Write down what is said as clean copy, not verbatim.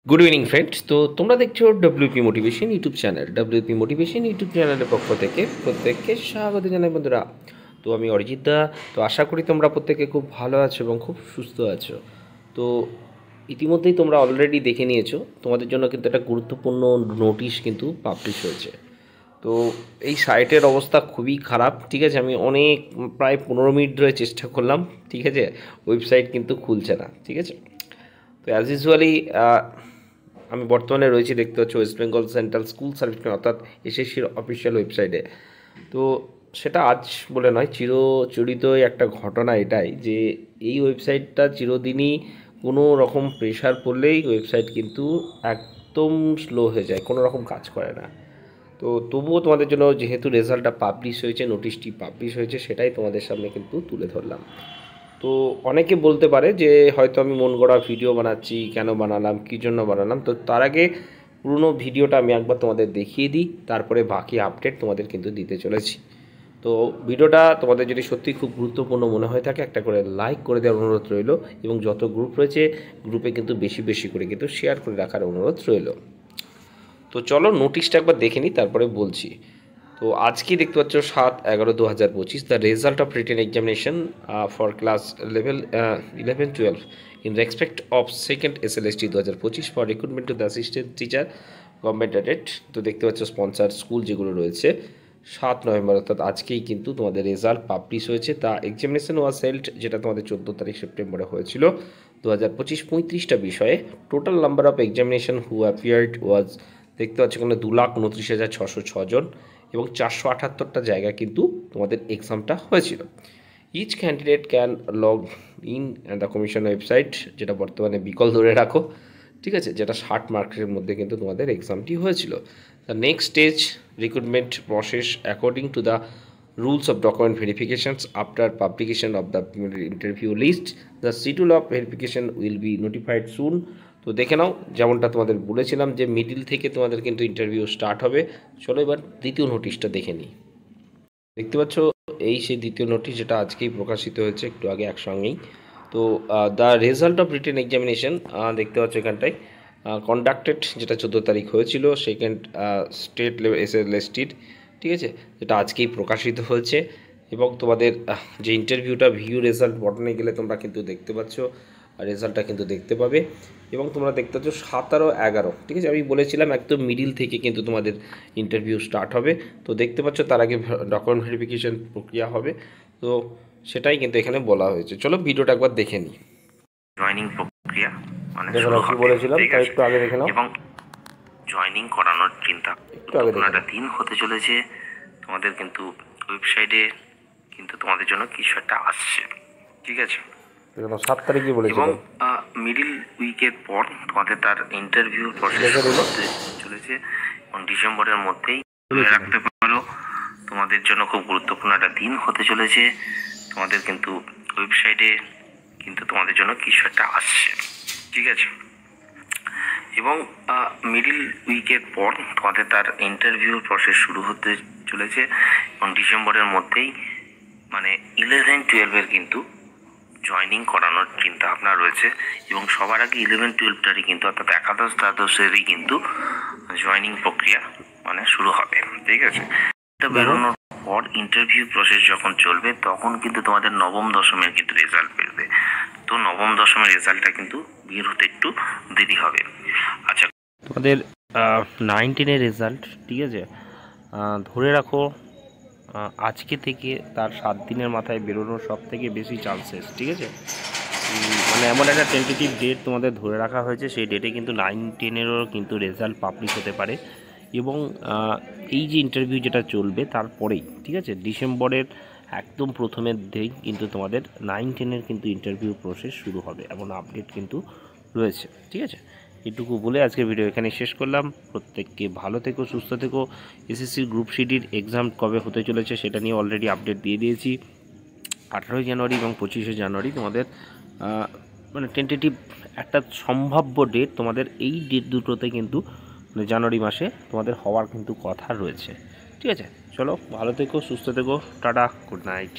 Good evening friends. তো তোমরা দেখছো WP motivation YouTube channel. WP motivation YouTube চ্যানেলের পক্ষ থেকে প্রত্যেককে স্বাগত জানাই বন্ধুরা। তো আমি অরিজিৎ দা। তো আশা করি তোমরা প্রত্যেকে খুব ভালো আছো এবং খুব সুস্থ আছো। তো ইতিমধ্যেই তোমরা অলরেডি দেখে নিয়েছো, তোমাদের জন্য কিন্তু একটা গুরুত্বপূর্ণ নোটিশ কিন্তু পাবলিশ হয়েছে। তো এই সাইটের অবস্থা খুবই খারাপ, ঠিক আছে। আমি অনেক প্রায় 15 মিনিট ধরে চেষ্টা করলাম, ঠিক আছে। ওয়েবসাইট কিন্তু খুলছে না, ঠিক আছে। তো অ্যাজ ইউজুয়ালি আমি বর্তমানে রয়েছি, দেখতে পাচ্ছি West Bengal central school service অর্থাৎ এসএসসির অফিসিয়াল ওয়েবসাইটে। তো সেটা আজ বলে নয়, চিরচরিত একটা ঘটনা এটাই যে এই ওয়েবসাইটটা চিরদিনই কোনো রকম প্রেশার পড়লেই ওয়েবসাইট কিন্তু একদম স্লো হয়ে যায়, কোনো রকম কাজ করে না। তো তবুও তোমাদের জন্য যেহেতু রেজাল্টটা পাবলিশ হয়েছে, নোটিশটি পাবলিশ হয়েছে, সেটাই তোমাদের সামনে কিন্তু তুলে ধরলাম। তো অনেকে বলতে পারে যে হয়তো আমি মন গড়া ভিডিও বানাচ্ছি, কেন বানালাম, কী জন্য বানালাম। তো তার আগে পুরনো ভিডিওটা আমি একবার তোমাদের দেখিয়ে দিই, তারপরে বাকি আপডেট তোমাদের কিন্তু দিতে চলেছি। তো ভিডিওটা তোমাদের যদি সত্যি খুব গুরুত্বপূর্ণ মনে হয়ে থাকে, একটা করে লাইক করে দেওয়ার অনুরোধ রইল, এবং যত গ্রুপ রয়েছে গ্রুপে কিন্তু বেশি বেশি করে কিন্তু শেয়ার করে রাখার অনুরোধ রইল। তো চলো নোটিশটা একবার দেখে নিই, তারপরে বলছি। তো আজকে দেখতে পাচ্ছ 7/11/2025 the result of written examination for class level 11-12 in respect of second SLST 2025 for recruitment to the assistant teacher government aided. তো দেখতে পাচ্ছ স্পন্সার স্কুল যেগুলো রয়েছে, 7 নভেম্বর অর্থাৎ আজকেই কিন্তু তোমাদের রেজাল্ট পাবলিশ হয়েছে। তা এক্সামিনেশন ওয়াজ হেল্ড, যেটা তোমাদের 14 তারিখ সেপ্টেম্বরে হয়েছিল 2025, 35টা বিষয়ে। Total number of examination who appeared was, দেখতে পাচ্ছ এখানে 2,29,606 জন, এবং 478টা জায়গা কিন্তু তোমাদের এক্সামটা হয়েছিল। Each candidate can log in the commission website, যেটা বর্তমানে বিকল ধরে রাখো, ঠিক আছে, যেটা 60 মার্কের মধ্যে কিন্তু তোমাদের এক্সামটি হয়েছিল। The next stage recruitment process according to the rules of document verifications after publication of the interview list. The schedule of verification will be notified soon. তো দেখে নাও, যেমনটা তোমাদের বলেছিলাম যে মিডিল থেকে তোমাদের কিন্তু ইন্টারভিউ স্টার্ট হবে। চলো এবার দ্বিতীয় নোটিশটা দেখে নিই। দেখতে পাচ্ছ এই সেই দ্বিতীয় নোটিশ, যেটা আজকেই প্রকাশিত হয়েছে একটু আগে একসঙ্গেই। তো the result of written examination দেখতে পাচ্ছ এখানটায় কন্ডাক্টেড, যেটা 14 তারিখ হয়েছিল সেকেন্ড স্টেট লেভেল SLSTর, ঠিক আছে, যেটা আজকেই প্রকাশিত হয়েছে। এবং তোমাদের যে ইন্টারভিউটা ভিউ রেজাল্ট বটনে গেলে তোমরা কিন্তু দেখতে পাচ্ছ, রেজাল্টটা কিন্তু দেখতে পাবে। এবং তোমরা দেখতে পাচ্ছ 17/11, ঠিক আছে। আমি বলেছিলাম একদম মিডিল থেকে কিন্তু তোমাদের ইন্টারভিউ স্টার্ট হবে। তো দেখতে পাচ্ছ তার আগে ডকুমেন্ট ভেরিফিকেশন প্রক্রিয়া হবে, তো সেটাই কিন্তু এখানে বলা হয়েছে। চলো ভিডিওটা একবার দেখে নিই। জয়েনিং প্রক্রিয়া মানে কি বলেছিলাম তাই একটু আগে দেখে নাও। এবং জয়েনিং করানোর চিন্তা একটা দিন হতে চলেছে। তোমাদের কিন্তু ওয়েবসাইটে কিন্তু তোমাদের জন্য কিছু একটা আসছে, ঠিক আছে। 7 তারিখে বলেছিলাম, এবং মিডিল উইকের পর তোমাদের তার ইন্টারভিউ প্রসেস হতে চলেছে, এবং ডিসেম্বরের মধ্যেই রাখতে পারো। তোমাদের জন্য খুব গুরুত্বপূর্ণ একটা দিন হতে চলেছে। তোমাদের কিন্তু ওয়েবসাইটে কিন্তু তোমাদের জন্য কিছু একটা আসছে, ঠিক আছে। এবং মিডিল উইকের পর তোমাদের তার ইন্টারভিউ প্রসেস শুরু হতে চলেছে, এবং ডিসেম্বরের মধ্যেই মানে 11-12 কিন্তু জয়েনিং করানোর চিন্তা ভাবনা রয়েছে। এবং সবার আগে 11-12টারই কিন্তু অর্থাৎ একাদশ দ্বাদশেরই কিন্তু জয়েনিং প্রক্রিয়া মানে শুরু হবে, ঠিক আছে। এটা বেরোনোর পর ইন্টারভিউ প্রসেস যখন চলবে তখন কিন্তু তোমাদের নবম দশমের কিন্তু রেজাল্ট বেরোবে। তো নবম দশমের রেজাল্টটা কিন্তু বের হতে একটু দেরি হবে। আচ্ছা, তোমাদের 19-এর রেজাল্ট, ঠিক আছে, ধরে রাখো আজকে থেকে তার 7 দিনের মাথায় বেরোনোর সব থেকে বেশি চান্সেস, ঠিক আছে। মানে এমন একটা টেন্টেটিভ ডেট তোমাদের ধরে রাখা হয়েছে, সেই ডেটে কিন্তু 9-10-এরও কিন্তু রেজাল্ট পাবলিশ হতে পারে। এবং এই যে ইন্টারভিউ যেটা চলবে তারপরেই, ঠিক আছে, ডিসেম্বরের একদম প্রথমের দিকেই কিন্তু তোমাদের 9-10-এর কিন্তু ইন্টারভিউ প্রসেস শুরু হবে, এমন আপডেট কিন্তু রয়েছে, ঠিক আছে। এটুকু বলে আজকের ভিডিও এখানে শেষ করলাম। প্রত্যেককে ভালো থেকো, সুস্থ থেকো। এসএসসির গ্রুপ সিডির এক্সাম কবে হতে চলেছে সেটা নিয়ে অলরেডি আপডেট দিয়ে দিয়েছি। 18 জানুয়ারি এবং 25শে জানুয়ারি তোমাদের মানে টেন্টেটিভ একটা সম্ভাব্য ডেট, তোমাদের এই ডেট দুটোতে কিন্তু জানুয়ারি মাসে তোমাদের হওয়ার কিন্তু কথা রয়েছে, ঠিক আছে। চলো ভালো থেকো, সুস্থ থেকো, টাটা, গুড নাইট।